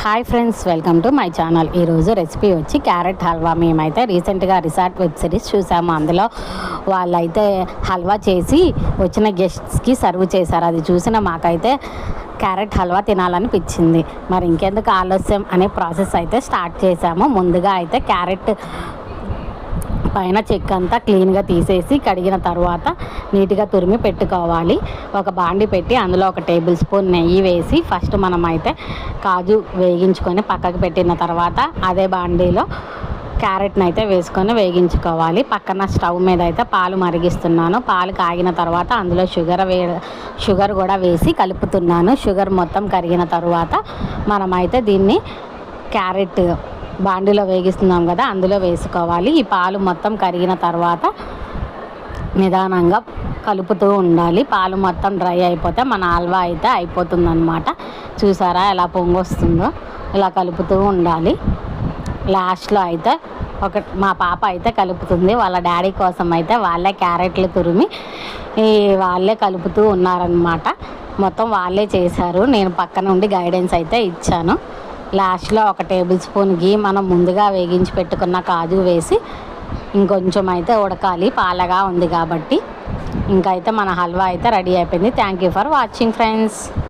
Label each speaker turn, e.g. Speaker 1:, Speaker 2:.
Speaker 1: Hi friends, welcome to my channel. ఈరోజు recipe వచ్చి carrot halwa. మేమైతే రీసెంట్గా రిసార్ట్ వెబ్ సిరీస్ చూసాము. అందులో వాళ్ళైతే హల్వా చేసి వచ్చిన గెస్ట్స్కి సర్వ్ చేశారు. అది చూసిన మాకైతే క్యారెట్ హల్వా తినాలనిపించింది. మరి ఇంకెందుకు ఆలస్యం అనే ప్రాసెస్ అయితే స్టార్ట్ చేసాము. ముందుగా అయితే క్యారెట్ పైన చెక్క అంతా క్లీన్గా తీసేసి కడిగిన తర్వాత నీట్గా తురిమి పెట్టుకోవాలి. ఒక బాండి పెట్టి అందులో 1 టేబుల్ స్పూన్ నెయ్యి వేసి ఫస్ట్ మనం అయితే కాజు వేగించుకొని పక్కకు పెట్టిన తర్వాత అదే బాండీలో క్యారెట్ని అయితే వేసుకొని వేగించుకోవాలి. పక్కన స్టవ్ మీద అయితే పాలు మరిగిస్తున్నాను. పాలు కాగిన తర్వాత అందులో షుగర్ కూడా వేసి కలుపుతున్నాను. షుగర్ మొత్తం కరిగిన తర్వాత మనమైతే దీన్ని క్యారెట్ బాండీలో వేగిస్తున్నాం కదా, అందులో వేసుకోవాలి. ఈ పాలు మొత్తం కరిగిన తర్వాత నిదానంగా కలుపుతూ ఉండాలి. పాలు మొత్తం డ్రై అయిపోతే మన హల్వా అయితే అయిపోతుందన్నమాట. చూసారా ఎలా పొంగొస్తుందో? ఇలా కలుపుతూ ఉండాలి. లాస్ట్లో అయితే మా పాప అయితే కలుపుతుంది. వాళ్ళ డాడీ కోసం అయితే వాళ్ళే క్యారెట్లు తురిమి వాళ్ళే కలుపుతూ ఉన్నారనమాట. మొత్తం వాళ్ళే చేశారు. నేను పక్క నుండి గైడెన్స్ అయితే ఇచ్చాను. లాస్ట్లో 1 టేబుల్ స్పూన్ గీ మనం ముందుగా వేగించి పెట్టుకున్న కాజు వేసి ఇంకొంచెం అయితే ఉడకాలి. పాలగా ఉంది కాబట్టి ఇంకైతే మన హల్వా అయితే రెడీ అయిపోయింది. Thank you for watching friends.